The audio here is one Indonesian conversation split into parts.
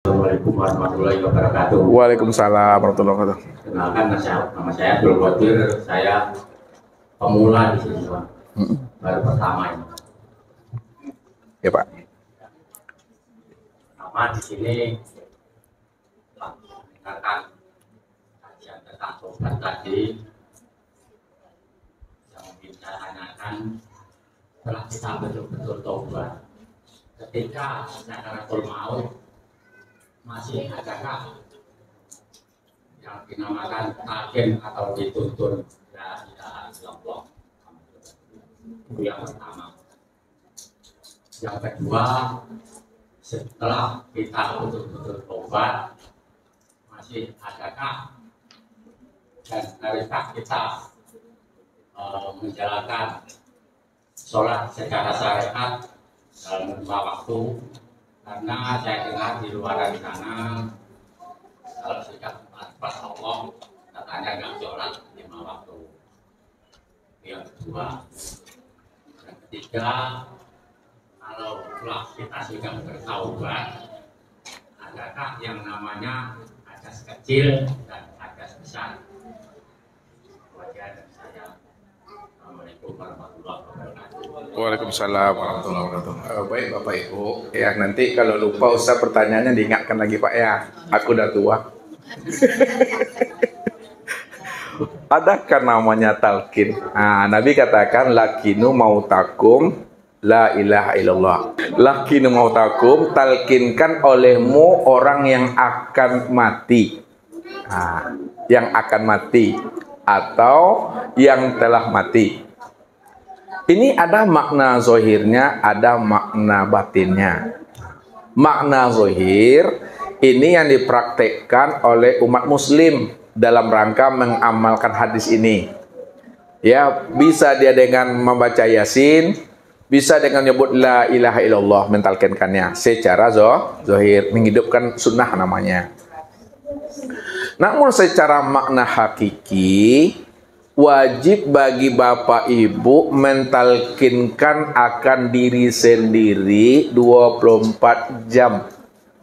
Assalamualaikum warahmatullahi wabarakatuh. Waalaikumsalam warahmatullahi wabarakatuh. Kenalkan nama saya Abdul Qadir. Saya pemula di sini, Pak. Baru pertama ini. Ya, Pak. Nama di sini telah mendengarkan kajian tentang tobat tadi yang membicarakan setelah kita betul-betul tobat. Ketika sakaratul maut masih adakah yang dinamakan takin atau dituntun la ilaha illallah? Itu yang pertama. Yang kedua, setelah kita betul-betul tobat masih adakah dan haruskah kita menjalankan sholat secara syariat dalam 5 waktu? Karena saya dengar di luar sana kalau sudah pas Allah katanya nggak sholat 5 waktu. Yang kedua, yang ketiga, kalau telah kita sudah bertaubat, adakah yang namanya hadas kecil dan hadas besar? Wajah saya. Assalamualaikum warahmatullahi wabarakatuh. Waalaikumsalam warahmatullahi wabarakatuh. Baik Bapak Ibu, ya nanti kalau lupa Ustaz pertanyaannya diingatkan lagi Pak ya. Aku udah tua. Adakah namanya talqin? Nah, Nabi katakan lakinu mautakum la ilaha illallah. Lakinu mautakum, talqinkan olehmu orang yang akan mati. Nah, yang akan mati atau yang telah mati. Ini ada makna zohirnya, ada makna batinnya. Makna zohir ini yang dipraktekkan oleh umat muslim dalam rangka mengamalkan hadis ini. Ya, bisa dia dengan membaca Yasin, bisa dengan menyebut la ilaha illallah, mentalkinkannya secara zohir, menghidupkan sunnah namanya. Namun secara makna hakiki, wajib bagi Bapak Ibu mentalkinkan akan diri sendiri 24 jam.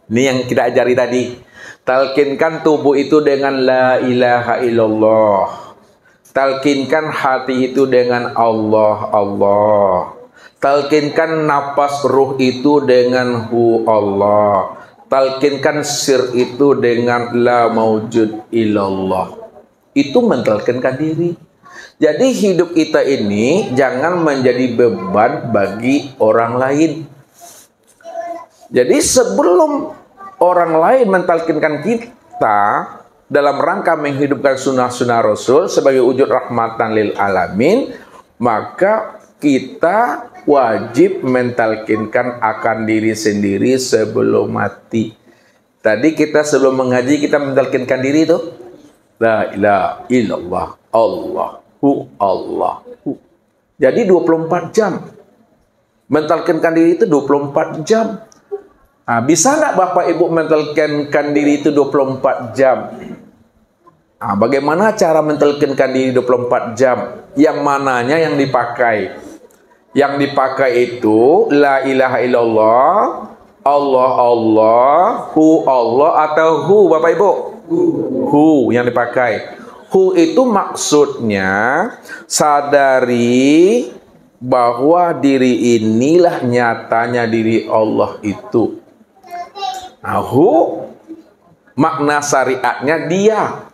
Ini yang kita ajari tadi. Talkinkan tubuh itu dengan la ilaha illallah. Talkinkan hati itu dengan Allah, Allah. Talkinkan napas ruh itu dengan hu Allah. Talkinkan sir itu dengan la maujud illallah. Itu mentalkinkan diri. Jadi hidup kita ini jangan menjadi beban bagi orang lain. Jadi sebelum orang lain mentalkinkan kita dalam rangka menghidupkan sunnah-sunnah Rasul sebagai wujud rahmatan lil alamin, maka kita wajib mentalkinkan akan diri sendiri sebelum mati. Tadi kita sebelum mengaji kita mentalkinkan diri itu la ilaha illallah Allahu. Jadi 24 jam. Mentalkinkan diri itu 24 jam. Nah, bisa nggak Bapak Ibu mentalkinkan diri itu 24 jam? Nah, bagaimana cara mentalkinkan diri 24 jam? Yang mananya yang dipakai? Yang dipakai itu la ilaha illallah, Allah Allah, hu Allah atau hu Bapak Ibu? Hu yang dipakai. Hu itu maksudnya sadari bahwa diri inilah nyatanya diri Allah itu. Nah, hu makna syariatnya dia.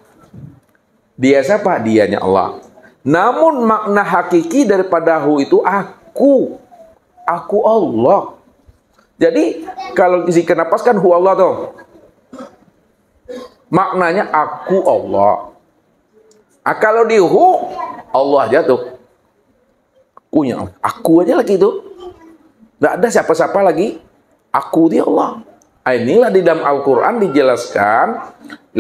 Dia siapa? Dianya Allah. Namun makna hakiki daripada hu itu aku. Aku Allah. Jadi kalau isi napas kan hu Allah tuh. Maknanya aku Allah. Kalau di hu Allah aja tuh. Punya aku aja lagi itu. Nggak ada siapa-siapa lagi. Aku dia Allah. Inilah di dalam Al-Quran dijelaskan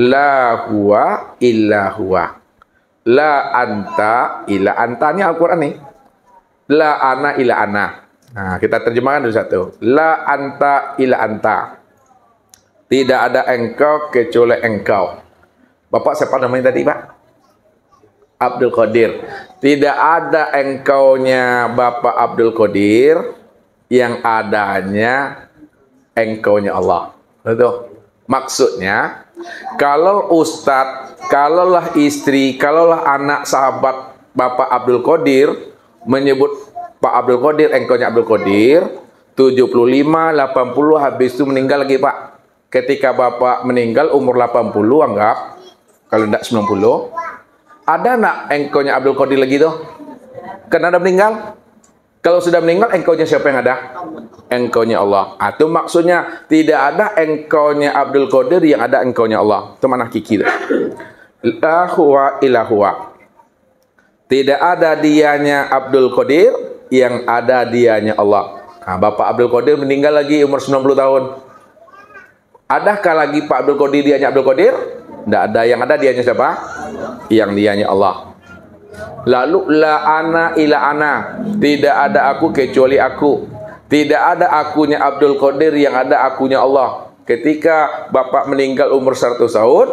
la huwa illa huwa. La anta illa anta. Ini Al-Quran nih. La ana illa ana. Nah, kita terjemahkan dulu satu. La anta illa anta. Tidak ada engkau kecuali engkau. Bapak siapa namanya tadi, Pak? Abdul Qadir. Tidak ada engkaunya Bapak Abdul Qadir, yang adanya engkaunya Allah. Betul. Maksudnya, kalau ustadz, kalaulah istri, kalaulah anak sahabat Bapak Abdul Qadir menyebut Pak Abdul Qadir, engkaunya Abdul Qadir, 75, 80, habis itu meninggal lagi Pak. Ketika Bapak meninggal umur 80, anggap, kalau tidak 90, ada nak engkaunya Abdul Qadir lagi tuh? Karena ada meninggal. Kalau sudah meninggal, engkaunya siapa yang ada? Engkaunya Allah. Itu maksudnya tidak ada engkaunya Abdul Qadir, yang ada engkaunya Allah. Itu mana kiki. La huwa illa huwa. Tidak ada dianya Abdul Qadir, yang ada dianya Allah. Nah, Bapak Abdul Qadir meninggal lagi umur 90 tahun. Adakah lagi Pak Abdul Qadir dianya Abdul Qadir? Tidak ada. Yang ada dianya siapa? Yang dianya Allah. Lalu la ana ila ana, tidak ada aku kecuali aku. Tidak ada akunya Abdul Qadir, yang ada akunya Allah. Ketika Bapak meninggal umur 100 tahun,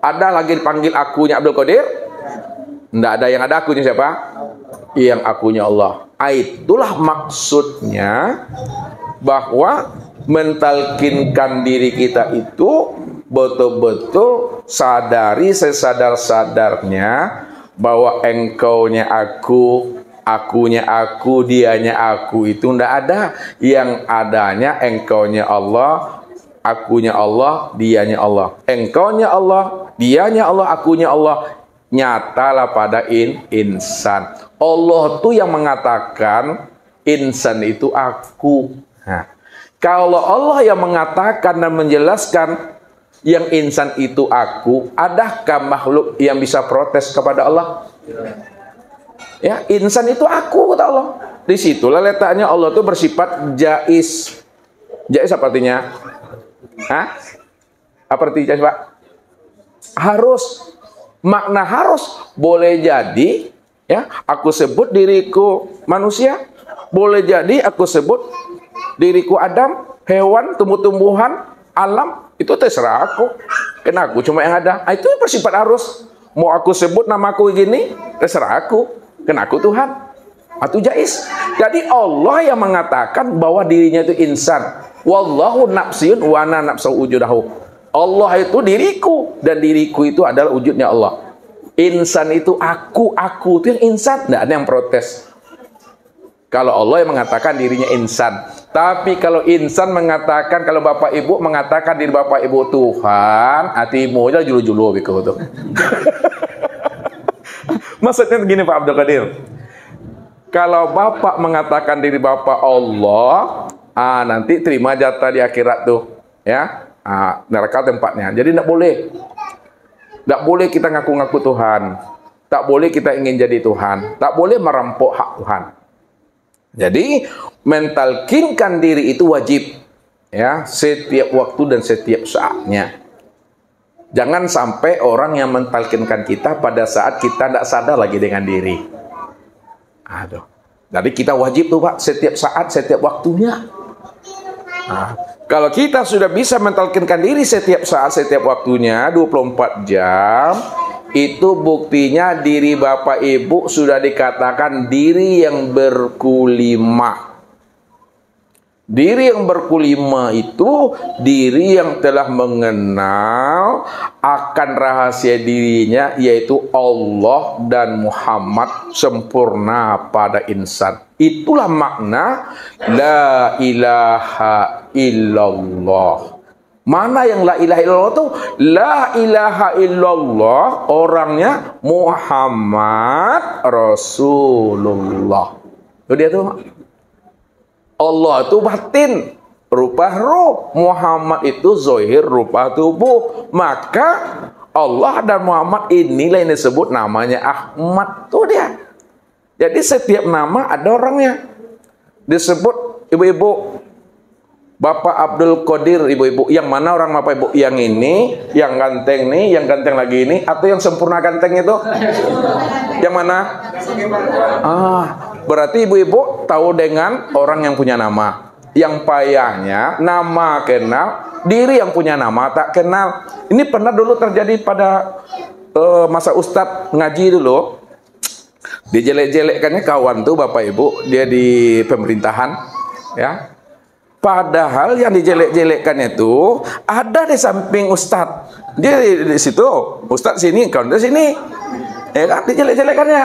ada lagi dipanggil akunya Abdul Qadir? Tidak ada. Yang ada akunya siapa? Yang akunya Allah. Itulah maksudnya bahwa mentalkinkan diri kita itu betul-betul sadari sesadar-sadarnya bahwa engkaunya aku, akunya aku, dianya aku, itu tidak ada. Yang adanya engkaunya Allah, akunya Allah, dianya Allah. Engkaunya Allah, dianya Allah, akunya Allah, nyatalah pada insan. Allah tuh yang mengatakan insan itu aku. Nah, kalau Allah yang mengatakan dan menjelaskan yang insan itu aku, adakah makhluk yang bisa protes kepada Allah? Ya, insan itu aku, kata Allah. Disitulah letaknya Allah itu bersifat jais. Jais apa artinya? Hah? Apa artinya jais, Pak? Harus. Makna harus. Boleh jadi, ya, aku sebut diriku manusia. Boleh jadi aku sebut diriku Adam, hewan, tumbuh-tumbuhan, alam. Itu terserah aku. Karena aku cuma yang ada. Itu bersifat harus. Mau aku sebut namaku gini, terserah aku. Karena aku Tuhan. Itu jais. Jadi Allah yang mengatakan bahwa dirinya itu insan. Wallahu nafsiyun wa ana nafsu wujudahu. Allah itu diriku, dan diriku itu adalah wujudnya Allah. Insan itu aku itu yang insan. Tidak ada yang protes. Kalau Allah yang mengatakan dirinya insan. Tapi kalau insan mengatakan, kalau Bapak Ibu mengatakan diri Bapak Ibu Tuhan, hatimu aja julu-julu begitu. Maksudnya begini Pak Abdul Qadir. Kalau Bapak mengatakan diri Bapak Allah, nanti terima jatah di akhirat tuh, ya. Neraka tempatnya. Jadi tidak boleh. Tidak boleh kita ngaku-ngaku Tuhan. Tak boleh kita ingin jadi Tuhan. Tak boleh merampok hak Tuhan. Jadi mentalkinkan diri itu wajib, ya, setiap waktu dan setiap saatnya. Jangan sampai orang yang mentalkinkan kita pada saat kita tidak sadar lagi dengan diri. Aduh. Jadi kita wajib tuh Pak, setiap saat, setiap waktunya. Kalau kita sudah bisa mentalkinkan diri setiap saat, setiap waktunya, 24 jam, itu buktinya diri Bapak Ibu sudah dikatakan diri yang berkulima. Diri yang berkulima itu diri yang telah mengenal akan rahasia dirinya, yaitu Allah dan Muhammad sempurna pada insan. Itulah makna la ilaha illallah. Mana yang la ilaha illallah itu? La ilaha illallah orangnya Muhammad Rasulullah. Itu dia tuh. Allah itu batin, rupa roh. Muhammad itu zohir, rupa tubuh. Maka Allah dan Muhammad inilah yang disebut namanya Ahmad. Tuh dia. Jadi setiap nama ada orangnya. Disebut ibu-ibu, Bapak Abdul Qadir, ibu-ibu. Yang mana orang Bapak Ibu? Yang ini, yang ganteng nih, yang ganteng lagi ini, atau yang sempurna ganteng itu? Yang mana? Berarti ibu-ibu tahu dengan orang yang punya nama. Yang payahnya nama kenal, diri yang punya nama tak kenal. Ini pernah dulu terjadi pada masa Ustadz ngaji dulu. Dijelek-jelekkannya kawan tuh Bapak Ibu, dia di pemerintahan, ya. Padahal yang dijelek-jelekkan itu ada di samping ustadz. Dia di situ, ustadz sini, kau di sini. Ya kan, dijelek-jelekannya.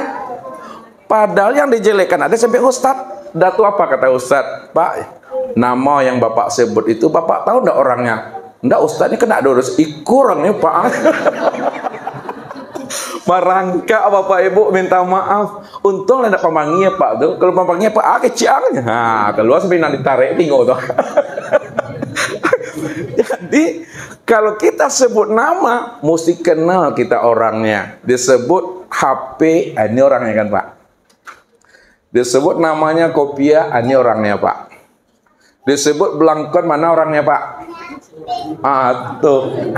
Padahal yang dijelekkan ada samping ustadz. Datu apa kata ustadz? Pak, nama yang bapak sebut itu bapak tahu enggak orangnya? Enggak, ustadz ini kena dosa. Kurangnya pak. Merangkak bapak ibu minta maaf. Untung ada pemangnya pak tuh. Kalau pemangnya pak keciangnya. Nah, keluar sampai nanti tarik tinggal tuh. Jadi kalau kita sebut nama, mesti kenal kita orangnya. Disebut HP, ini orangnya kan pak. Disebut namanya Kopiah, ini orangnya pak. Disebut Blangkon, mana orangnya pak? Tuh.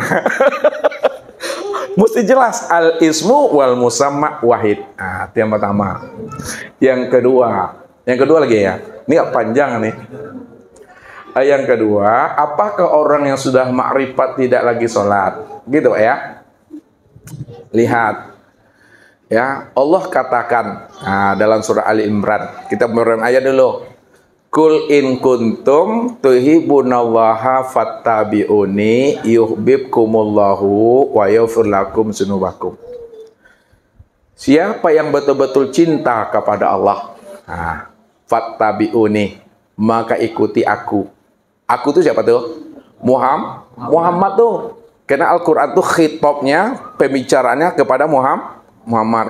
Mesti jelas al-ismu wal musamma wahid. Itu yang pertama. Yang kedua lagi ya. Ini gak panjang nih. Yang kedua, apakah orang yang sudah makrifat tidak lagi sholat? Gitu ya. Lihat. Ya, Allah katakan dalam surah Ali Imran. Kita beneran ayat dulu. Kul in kuntum tuhibbunallaha fattabi'uni yuhibbukumullahu wa yaghfir lakum dzunubakum. Siapa yang betul-betul cinta kepada Allah, fattabi'uni, maka ikuti aku. Aku tuh siapa tuh? Muhammad tuh. Karena Al-Qur'an tuh khitabnya, pembicaraannya kepada Muhammad.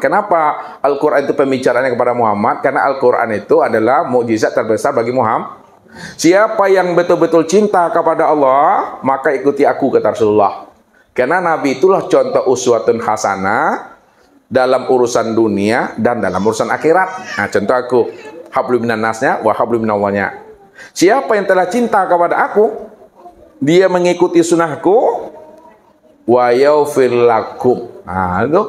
Kenapa Al-Quran itu pembicaraannya kepada Muhammad? Karena Al-Quran itu adalah mukjizat terbesar bagi Muhammad. Siapa yang betul-betul cinta kepada Allah, maka ikuti aku, kata Rasulullah. Karena Nabi itulah contoh uswatun hasanah dalam urusan dunia dan dalam urusan akhirat. Nah, contoh aku, hablum minan nasnya wa hablum minallahnya. Siapa yang telah cinta kepada aku, dia mengikuti sunnahku, wa yaghfir lakum. Nah, itu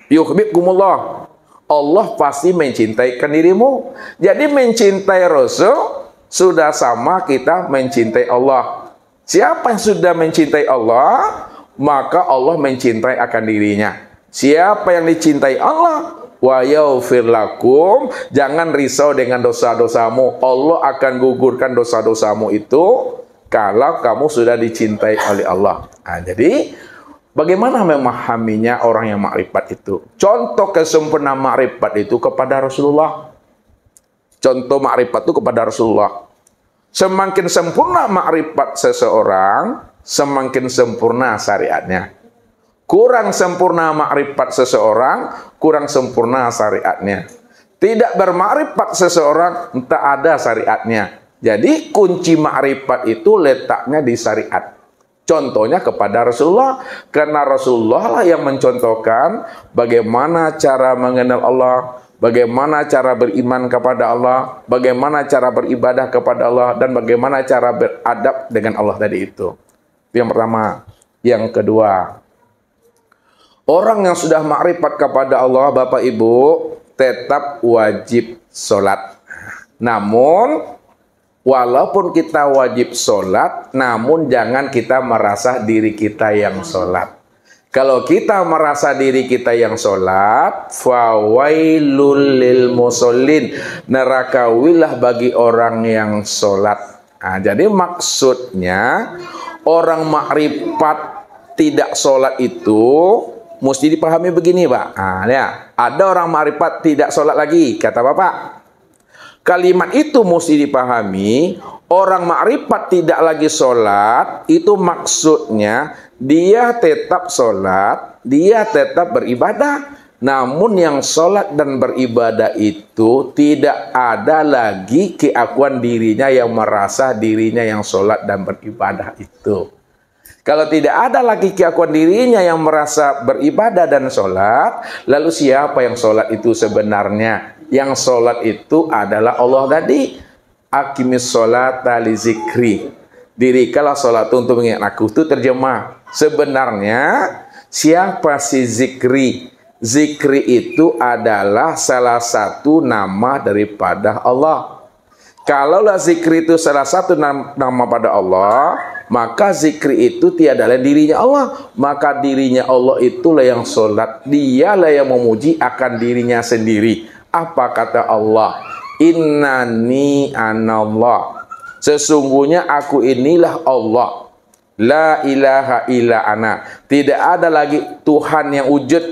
yuhibbukumullah. Allah pasti mencintaikan dirimu. Jadi mencintai Rasul sudah sama kita mencintai Allah. Siapa yang sudah mencintai Allah, maka Allah mencintai akan dirinya. Siapa yang dicintai Allah, wa yaghfir lakum, jangan risau dengan dosa-dosamu. Allah akan gugurkan dosa-dosamu itu kalau kamu sudah dicintai oleh Allah. Jadi bagaimana memahaminya orang yang makrifat itu? Contoh kesempurnaan makrifat itu kepada Rasulullah. Contoh makrifat itu kepada Rasulullah. Semakin sempurna makrifat seseorang, semakin sempurna syariatnya. Kurang sempurna makrifat seseorang, kurang sempurna syariatnya. Tidak bermakrifat seseorang, tak ada syariatnya. Jadi kunci makrifat itu letaknya di syariat. Contohnya kepada Rasulullah, karena Rasulullah lah yang mencontohkan bagaimana cara mengenal Allah, bagaimana cara beriman kepada Allah, bagaimana cara beribadah kepada Allah, dan bagaimana cara beradab dengan Allah tadi itu. Yang pertama. Yang kedua, orang yang sudah makrifat kepada Allah, Bapak Ibu, tetap wajib sholat. Namun walaupun kita wajib sholat, namun jangan kita merasa diri kita yang sholat. Kalau kita merasa diri kita yang sholat, fawailul lil musallin, nerakawilah bagi orang yang sholat. Jadi maksudnya orang makrifat tidak sholat itu mesti dipahami begini, Pak. Ya, ada orang makrifat tidak sholat lagi, kata Bapak. Kalimat itu mesti dipahami, orang makrifat tidak lagi sholat, itu maksudnya dia tetap sholat, dia tetap beribadah. Namun yang sholat dan beribadah itu tidak ada lagi keakuan dirinya yang merasa dirinya yang sholat dan beribadah itu. Kalau tidak ada lagi keakuan dirinya yang merasa beribadah dan sholat, lalu siapa yang sholat itu sebenarnya? Yang sholat itu adalah Allah tadi. Aqimis sholata li zikri. Dirikanlah sholat untuk mengingat aku. Itu terjemah. Sebenarnya siapa si zikri? Zikri itu adalah salah satu nama daripada Allah. Kalaulah zikri itu salah satu nama pada Allah, maka zikri itu tiada lain dirinya Allah. Maka dirinya Allah itulah yang sholat. Dialah yang memuji akan dirinya sendiri. Apa kata Allah? Innani anallah. Sesungguhnya aku inilah Allah. La ilaha illa ana. Tidak ada lagi Tuhan yang wujud,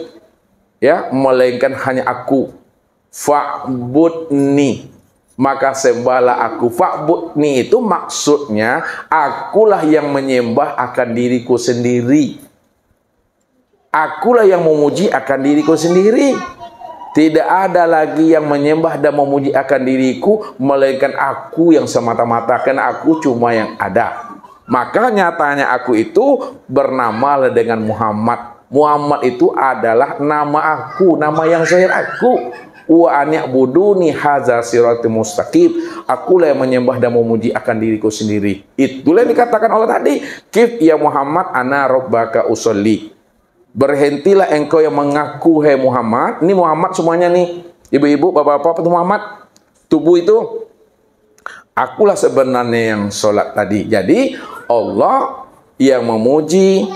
ya, melainkan hanya aku. Fa'budni, maka sembahlah aku. Fa'budni itu maksudnya akulah yang menyembah akan diriku sendiri. Akulah yang memuji akan diriku sendiri. Tidak ada lagi yang menyembah dan memuji akan diriku, melainkan aku yang semata-mata, karena aku cuma yang ada. Maka nyatanya aku itu bernama dengan Muhammad. Muhammad itu adalah nama aku, nama yang zahir aku. Wa ani'buduni hadza siratal mustaqim. Akulah yang menyembah dan memuji akan diriku sendiri. Itulah yang dikatakan Allah tadi. Kif ya Muhammad ana rabbaka usolli. Berhentilah engkau yang mengaku, hai Muhammad. Ini Muhammad semuanya nih, ibu-ibu, bapak-bapak, Muhammad. Tubuh itu, akulah sebenarnya yang sholat tadi. Jadi Allah yang memuji,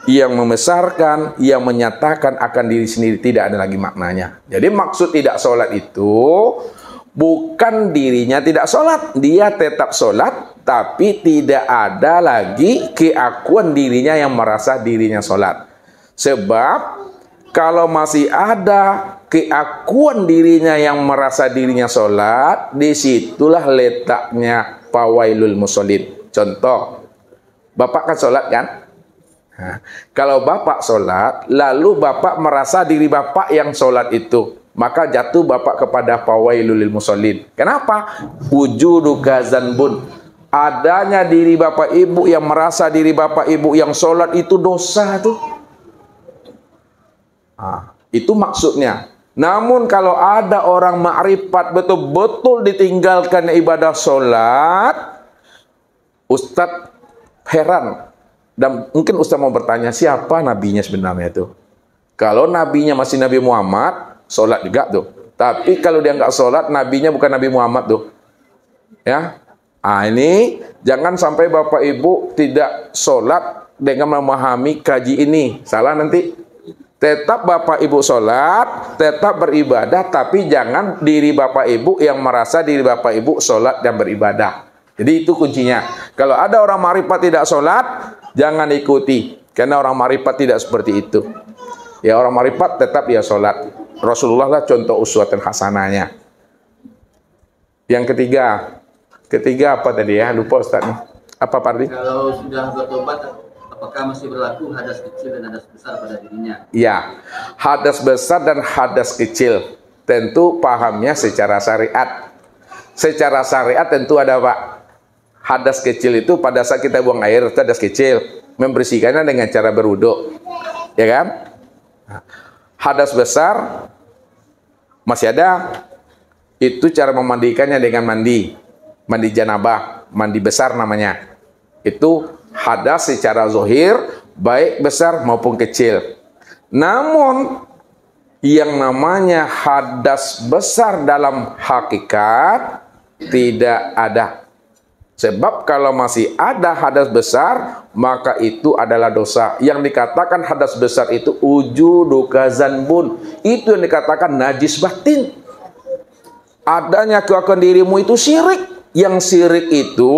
yang membesarkan, yang menyatakan akan diri sendiri, tidak ada lagi maknanya. Jadi maksud tidak sholat itu bukan dirinya tidak sholat, dia tetap sholat, tapi tidak ada lagi keakuan dirinya yang merasa dirinya sholat. Sebab kalau masih ada keakuan dirinya yang merasa dirinya sholat, disitulah letaknya fawailul musholin. Contoh, bapak kan sholat kan? Nah, kalau bapak sholat, lalu bapak merasa diri bapak yang sholat itu, maka jatuh bapak kepada fawailul musholin. Kenapa? Wujudu kazanbun. Adanya diri bapak ibu yang merasa diri bapak ibu yang sholat itu dosa tuh. Itu maksudnya. Namun kalau ada orang ma'rifat betul-betul ditinggalkan ibadah sholat, Ustadz heran. Dan mungkin Ustadz mau bertanya, siapa nabinya sebenarnya itu? Kalau nabinya masih Nabi Muhammad, sholat juga tuh. Tapi kalau dia nggak sholat, nabinya bukan Nabi Muhammad tuh. Ya, ini jangan sampai bapak ibu tidak sholat dengan memahami kaji ini. Salah nanti. Tetap bapak ibu sholat, tetap beribadah, tapi jangan diri bapak ibu yang merasa diri bapak ibu sholat dan beribadah. Jadi itu kuncinya. Kalau ada orang ma'rifat tidak sholat, jangan ikuti. Karena orang ma'rifat tidak seperti itu. Ya, orang ma'rifat tetap dia sholat. Rasulullah lah contoh uswatun hasanahnya. Yang ketiga apa tadi ya? Lupa Ustaz. Apa Pardi? Kalau sudah bertobat, apakah masih berlaku hadas kecil dan hadas besar pada dirinya? Ya, hadas besar dan hadas kecil tentu pahamnya secara syariat. Secara syariat tentu ada Pak. Hadas kecil itu pada saat kita buang air itu hadas kecil, membersihkannya dengan cara berwudu, ya kan? Hadas besar masih ada, itu cara memandikannya dengan mandi janabah, mandi besar namanya. Itu hadas secara zahir, baik besar maupun kecil. Namun yang namanya hadas besar dalam hakikat tidak ada. Sebab kalau masih ada hadas besar, maka itu adalah dosa. Yang dikatakan hadas besar itu wujudu kazanbun. Itu yang dikatakan najis batin. Adanya keakuan dirimu itu syirik. Yang syirik itu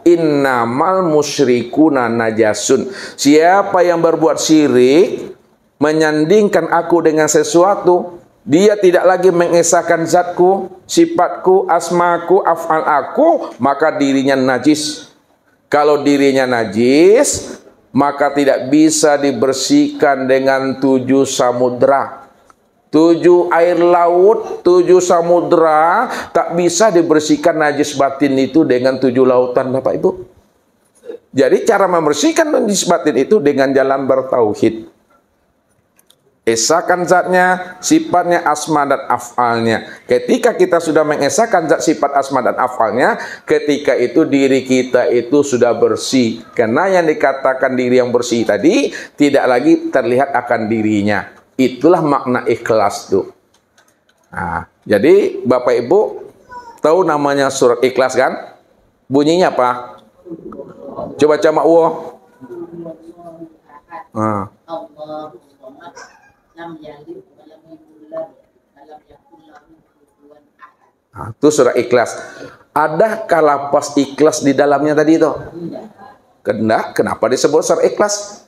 innamal musyrikuna najasun. Siapa yang berbuat syirik, menyandingkan aku dengan sesuatu, dia tidak lagi mengesahkan zatku, sifatku, asmaku, af'al aku, maka dirinya najis. Kalau dirinya najis, maka tidak bisa dibersihkan dengan 7 samudra. 7 air laut, 7 samudra, tak bisa dibersihkan najis batin itu dengan 7 lautan, Bapak Ibu. Jadi cara membersihkan najis batin itu dengan jalan bertauhid. Esahkan zatnya, sifatnya, asma dan af'alnya. Ketika kita sudah mengesahkan zat, sifat, asma dan af'alnya, ketika itu diri kita itu sudah bersih. Karena yang dikatakan diri yang bersih tadi tidak lagi terlihat akan dirinya. Itulah makna ikhlas tuh. Nah, jadi Bapak Ibu tahu namanya surat ikhlas kan? Bunyinya apa? Coba baca Allah. Itu surah ikhlas. Adakah lapas ikhlas di dalamnya tadi itu? Kenapa disebut surah ikhlas?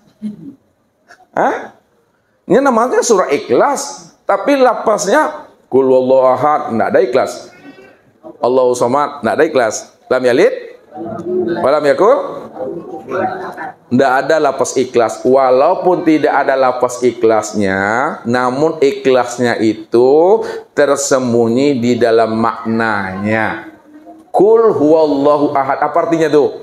Hah? Ini namanya surah ikhlas, tapi lapasnya Qul huwallahu ahad, enggak ada ikhlas. Allahu samad, enggak ada ikhlas. Lam yalid walam yakul, enggak ada lapas ikhlas. Walaupun tidak ada lapas ikhlasnya, namun ikhlasnya itu tersembunyi di dalam maknanya. Qul huwallahu ahad, apa artinya tuh?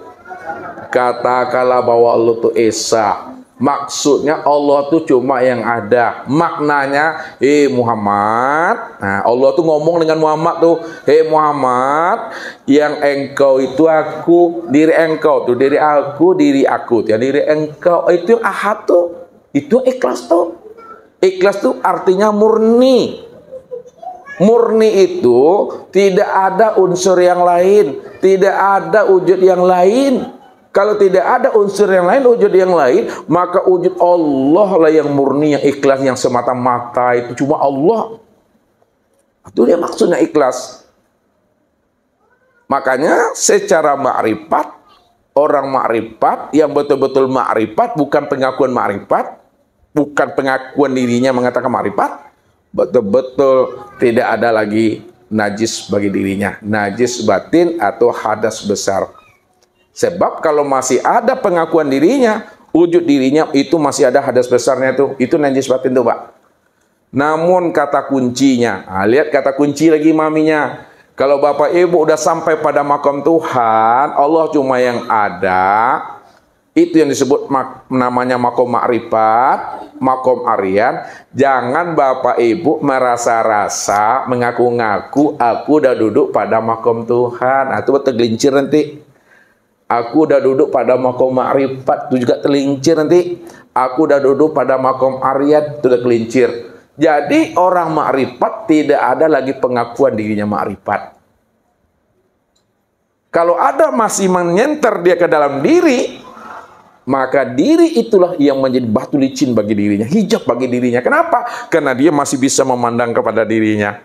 Katakanlah bahwa Allah itu Esa. Maksudnya Allah tuh cuma yang ada. Maknanya, Muhammad. Nah, Allah tuh ngomong dengan Muhammad tuh, Muhammad, yang engkau itu aku, diri engkau tuh, diri aku, diri aku. Ya, diri engkau itu yang ahad tuh. Itu ikhlas tuh. Ikhlas tuh artinya murni. Murni itu tidak ada unsur yang lain, tidak ada wujud yang lain. Kalau tidak ada unsur yang lain, wujud yang lain, maka wujud Allah lah yang murni, yang ikhlas, yang semata-mata itu cuma Allah. Itu dia maksudnya ikhlas. Makanya secara ma'rifat, orang ma'rifat yang betul-betul ma'rifat, bukan pengakuan ma'rifat, bukan pengakuan dirinya mengatakan ma'rifat, betul-betul tidak ada lagi najis bagi dirinya, najis batin atau hadas besar. Sebab kalau masih ada pengakuan dirinya, wujud dirinya itu masih ada hadas besarnya itu najis batin tuh, Pak. Namun kata kuncinya, lihat kata kunci lagi maminya. Kalau Bapak Ibu udah sampai pada makom Tuhan, Allah cuma yang ada, itu yang disebut namanya makom ma'rifat, makom aryan. Jangan Bapak Ibu merasa-rasa, mengaku-ngaku, aku udah duduk pada makom Tuhan. Nah, itu tergelincir nanti. Aku udah duduk pada makom ma'rifat, itu juga tergelincir nanti. Aku udah duduk pada makom aryan, itu udah tergelincir. Jadi orang ma'rifat tidak ada lagi pengakuan dirinya ma'rifat. Kalau ada masih menyenter dia ke dalam diri, maka diri itulah yang menjadi batu licin bagi dirinya, hijab bagi dirinya. Kenapa? Karena dia masih bisa memandang kepada dirinya.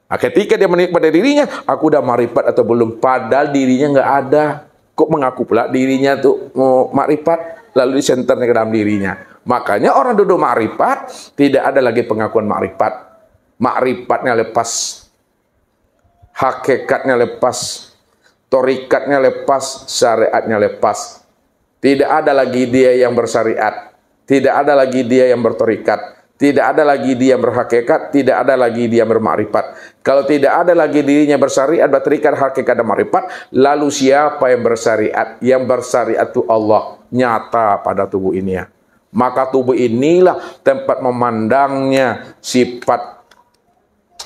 Nah, ketika dia menikmati pada dirinya, aku udah ma'rifat atau belum? Padahal dirinya nggak ada. Kok mengaku pula dirinya tuh ma'rifat, lalu disenternya ke dalam dirinya. Makanya orang duduk ma'rifat, tidak ada lagi pengakuan ma'rifat. Ma'rifatnya lepas, hakikatnya lepas, torikatnya lepas, syariatnya lepas. Tidak ada lagi dia yang bersyariat, tidak ada lagi dia yang bertorikat, tidak ada lagi dia yang berhakikat, tidak ada lagi dia yang bermakrifat. Kalau tidak ada lagi dirinya bersyariat, berterikat, hakikat dan makrifat, lalu siapa yang bersyariat? Yang bersyariat itu Allah, nyata pada tubuh ini ya. Maka tubuh inilah tempat memandangnya sifat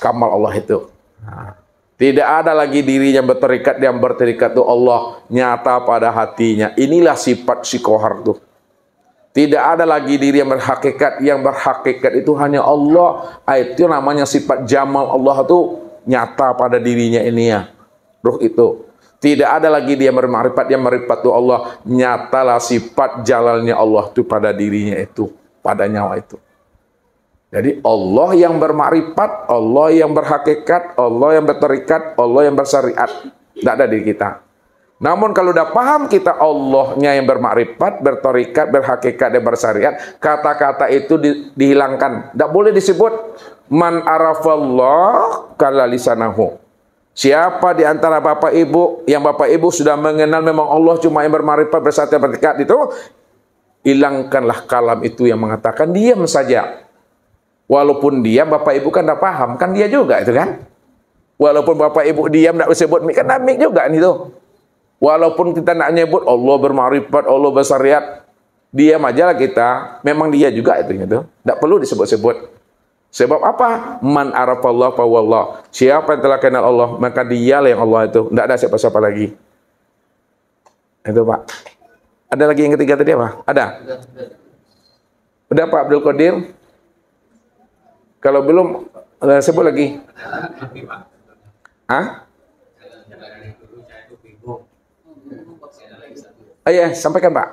kamal Allah itu. Nah, tidak ada lagi dirinya berterikat, yang berterikat itu Allah, nyata pada hatinya. Inilah sifat sikohar tuh. Tidak ada lagi diri yang berhakikat itu hanya Allah. Itu namanya sifat jamal Allah itu nyata pada dirinya ini ya. Ruh itu. Tidak ada lagi dia bermakrifat, yang marifat itu Allah. Nyatalah sifat jalalnya Allah itu pada dirinya itu, pada nyawa itu. Jadi Allah yang bermakrifat, Allah yang berhakikat, Allah yang berterikat, Allah yang bersyariat. Tidak ada di kita. Namun kalau udah paham kita Allahnya yang bermakrifat, bertorikat, berhakikat, dan bersyariat, kata-kata itu dihilangkan. Tidak boleh disebut man arafallah kala lisanahu. Siapa di antara Bapak Ibu yang Bapak Ibu sudah mengenal memang Allah cuma yang bermakrifat, bersyariat, berhakikat itu, hilangkanlah kalam itu yang mengatakan, diam saja. Walaupun diam, Bapak Ibu kan tidak paham, kan dia juga itu kan. Walaupun Bapak Ibu diam tidak disebut mik, kan mik juga nih tuh. Walaupun kita nak nyebut Allah bermakrifat, Allah bersyariat, diam aja lah kita. Memang dia juga itu gitu. Tidak perlu disebut-sebut. Sebab apa? Man arafallah fa wallah. Siapa yang telah kenal Allah, maka dialah yang Allah itu. Tidak ada siapa-siapa lagi. Itu Pak. Ada lagi yang ketiga tadi apa? Ada? Udah Pak Abdul Qadir? Kalau belum, sebut lagi. Hah? Iya, sampaikan Pak.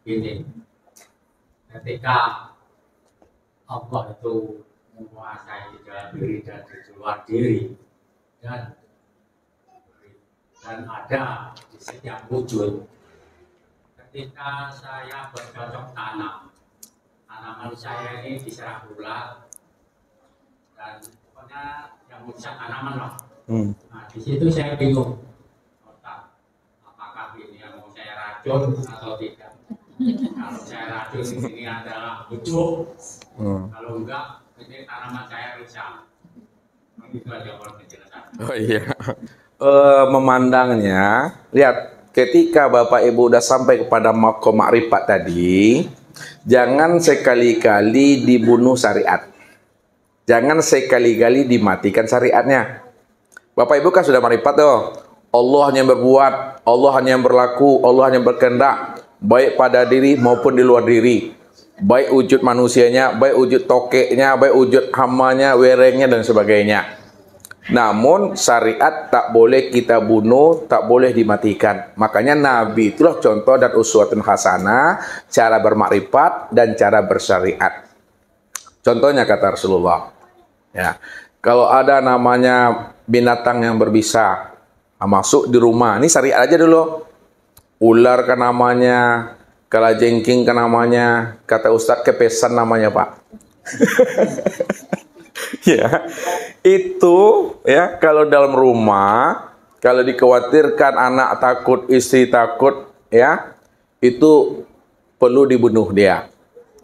Gini, ketika Allah itu menguasai di dalam diri dan di luar diri, dan ada di setiap wujud. Ketika saya bercocok tanam, tanaman saya ini diserang ular dan pokoknya yang merusak tanaman lah. Nah, di situ saya bingung, apakah ini yang mau saya racun atau tidak. Kalau saya racun ini adalah bujuk, kalau enggak ini tanaman saya rusak. Itu aja kalau penjelasan. Oh iya. Memandangnya, lihat ketika Bapak Ibu udah sampai kepada makom makrifat tadi, jangan sekali-kali dibunuh syariat. Jangan sekali-kali dimatikan syariatnya. Bapak Ibu kan sudah makrifat tuh. Allah hanya berbuat, Allah hanya berlaku, Allah hanya berkehendak, baik pada diri maupun di luar diri. Baik wujud manusianya, baik wujud tokeknya, baik wujud hamanya, werengnya dan sebagainya. Namun syariat tak boleh kita bunuh, tak boleh dimatikan. Makanya Nabi itulah contoh dan uswatun hasanah, cara bermakrifat dan cara bersyariat. Contohnya kata Rasulullah, ya, kalau ada namanya binatang yang berbisa masuk di rumah, ini syariat aja dulu. Ular kan namanya, kalajengking kan namanya, kata Ustadz kepesan namanya Pak. Ya, itu ya kalau dalam rumah, kalau dikhawatirkan anak takut, istri takut, ya itu perlu dibunuh dia.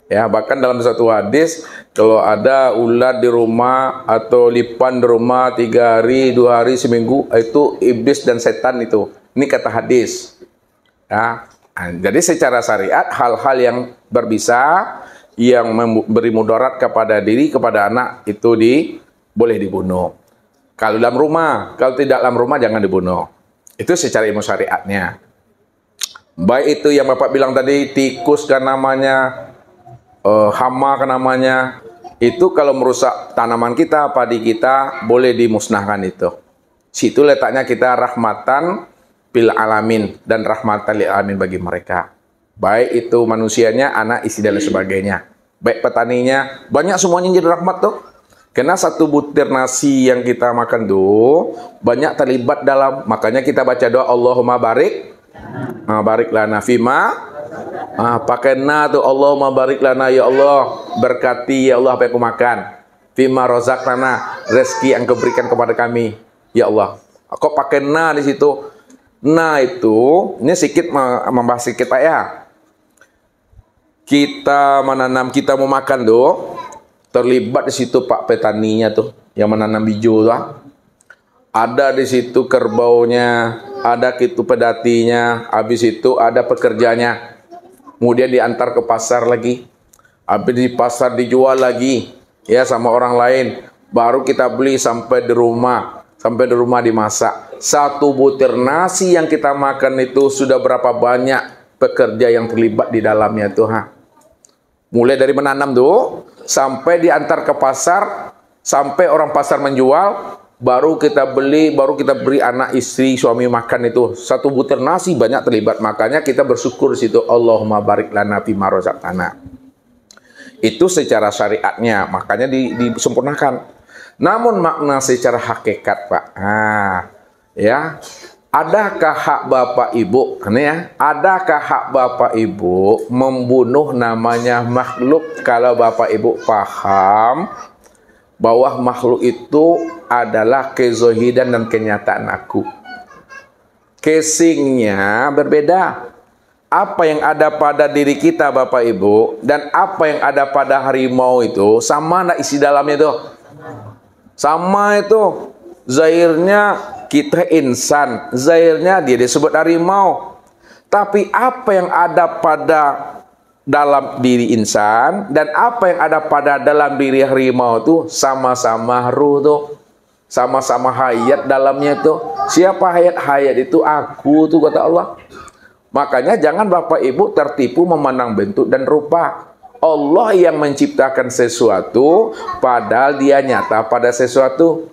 Ya, bahkan dalam satu hadis kalau ada ular di rumah atau lipan di rumah 3 hari, 2 hari, seminggu, itu iblis dan setan itu. Ini kata hadis. Ya, jadi secara syariat hal-hal yang berbisa yang memberi mudarat kepada diri, kepada anak itu boleh dibunuh. Kalau dalam rumah, kalau tidak dalam rumah jangan dibunuh. Itu secara ilmu syariatnya. Baik itu yang Bapak bilang tadi, tikus kan namanya, hama kan namanya, itu kalau merusak tanaman kita, padi kita, boleh dimusnahkan itu. Situ letaknya kita rahmatan bil alamin dan rahmatan lil alamin bagi mereka. Baik itu manusianya, anak, istri dan sebagainya. Baik petaninya, banyak semuanya jadi rahmat tuh. Karena satu butir nasi yang kita makan tuh banyak terlibat dalam, makanya kita baca doa Allahumma barik, barik lana fima, pakai na tuh Allahumma barik lana ya Allah, berkati ya Allah apa yang aku makan, fima rozaqlana, rezeki yang kau berikan kepada kami ya Allah. Kok pakai na di situ? Nah itu, ini sedikit membahas sedikit Pak ya. Kita menanam, kita mau makan tuh, terlibat di situ Pak petaninya tuh, yang menanam hijau tuh. Ada di situ kerbaunya, ada itu pedatinya, habis itu ada pekerjanya. Kemudian diantar ke pasar lagi, habis di pasar dijual lagi, ya sama orang lain. Baru kita beli sampai di rumah dimasak. Satu butir nasi yang kita makan itu sudah berapa banyak pekerja yang terlibat di dalamnya tuh. Mulai dari menanam tuh, sampai diantar ke pasar, sampai orang pasar menjual, baru kita beli, baru kita beri anak, istri, suami makan itu. Satu butir nasi banyak terlibat. Makanya kita bersyukur di situ, Allahumma barik lana fima rozaqtana. Itu secara syariatnya, makanya disempurnakan. Namun makna secara hakikat Pak, ya, adakah hak Bapak Ibu, adakah hak Bapak Ibu membunuh namanya makhluk kalau Bapak Ibu paham bahwa makhluk itu adalah kezohidan dan kenyataan aku. Casingnya berbeda. Apa yang ada pada diri kita Bapak Ibu dan apa yang ada pada harimau itu sama enggak isi dalamnya itu? Sama itu. Zahirnya kita insan, zahirnya dia disebut harimau. Tapi apa yang ada pada dalam diri insan dan apa yang ada pada dalam diri harimau itu sama-sama ruh tuh. Sama-sama hayat dalamnya itu. Siapa hayat? Hayat itu aku tuh kata Allah. Makanya jangan Bapak Ibu tertipu memandang bentuk dan rupa. Allah yang menciptakan sesuatu padahal dia nyata pada sesuatu.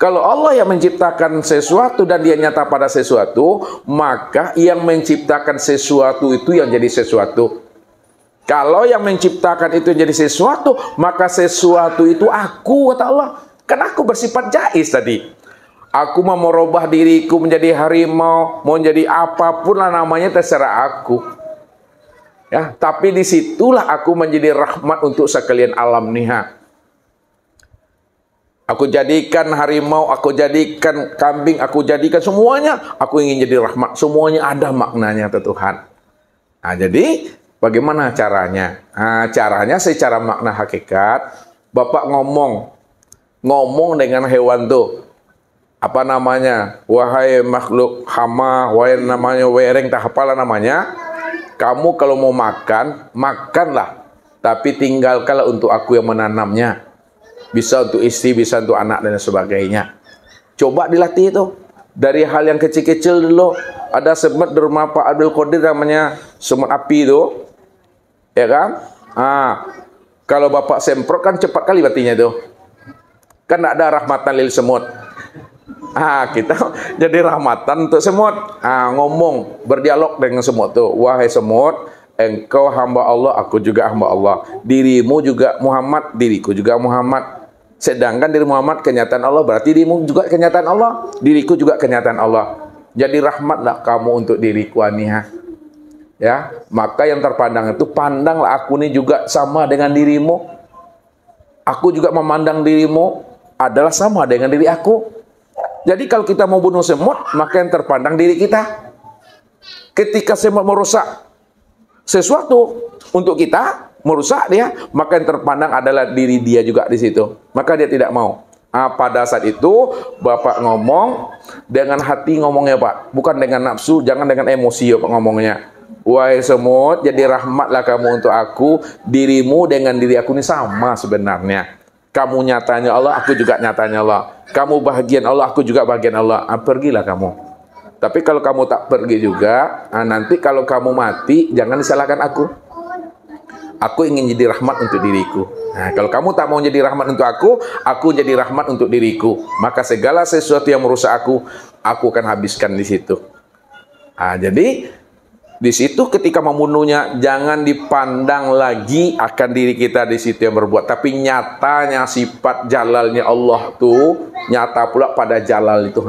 Kalau Allah yang menciptakan sesuatu dan dia nyata pada sesuatu, maka yang menciptakan sesuatu itu yang jadi sesuatu. Kalau yang menciptakan itu jadi sesuatu, maka sesuatu itu aku kata Allah. Kan aku bersifat jaiz tadi. Aku mau merubah diriku menjadi harimau, mau jadi apapun lah namanya, terserah aku. Ya, tapi disitulah aku menjadi rahmat untuk sekalian alam nih. Aku jadikan harimau, aku jadikan kambing, aku jadikan semuanya. Aku ingin jadi rahmat. Semuanya ada maknanya ke Tuhan. Nah, jadi bagaimana caranya? Nah, caranya secara makna hakikat. Bapak ngomong dengan hewan tuh. Apa namanya? Wahai makhluk hama, wahai namanya wereng, tak apalah namanya. Kamu kalau mau makan, makanlah. Tapi tinggalkanlah untuk aku yang menanamnya. Bisa untuk istri, bisa untuk anak dan sebagainya. Coba dilatih itu. Dari hal yang kecil-kecil dulu. Ada semut di rumah Pak Abdul Qadir namanya semut api itu. Ya kan? Kalau Bapak semprot kan cepat kali matinya itu. Kan tidak ada rahmatan lil semut. Kita jadi rahmatan untuk semut. Ngomong, berdialog dengan semut tuh. Wahai semut, engkau hamba Allah, aku juga hamba Allah. Dirimu juga Muhammad, diriku juga Muhammad. Sedangkan diri Muhammad kenyataan Allah, berarti dirimu juga kenyataan Allah, diriku juga kenyataan Allah. Jadi rahmatlah kamu untuk diriku Aniha. Ya, maka yang terpandang itu, pandanglah aku ini juga sama dengan dirimu. Aku juga memandang dirimu adalah sama dengan diri aku. Jadi kalau kita mau bunuh semut, maka yang terpandang diri kita. Ketika semut merusak sesuatu untuk kita, merusak dia, maka yang terpandang adalah diri dia juga di situ. Maka dia tidak mau. Pada saat itu Bapak ngomong dengan hati ngomongnya Pak, bukan dengan nafsu, jangan dengan emosi ya Pak ngomongnya. Wahai semut, jadi rahmatlah kamu untuk aku. Dirimu dengan diri aku ini sama sebenarnya. Kamu nyatanya Allah, aku juga nyatanya Allah. Kamu bahagian Allah, aku juga bahagian Allah. Pergilah kamu. Tapi kalau kamu tak pergi juga, nanti kalau kamu mati, jangan disalahkan aku. Aku ingin jadi rahmat untuk diriku. Nah, kalau kamu tak mau jadi rahmat untuk aku jadi rahmat untuk diriku. Maka segala sesuatu yang merusak aku akan habiskan di situ. Jadi di situ ketika membunuhnya, jangan dipandang lagi akan diri kita di situ yang berbuat, tapi nyatanya sifat jalalnya Allah tuh nyata pula pada jalal itu.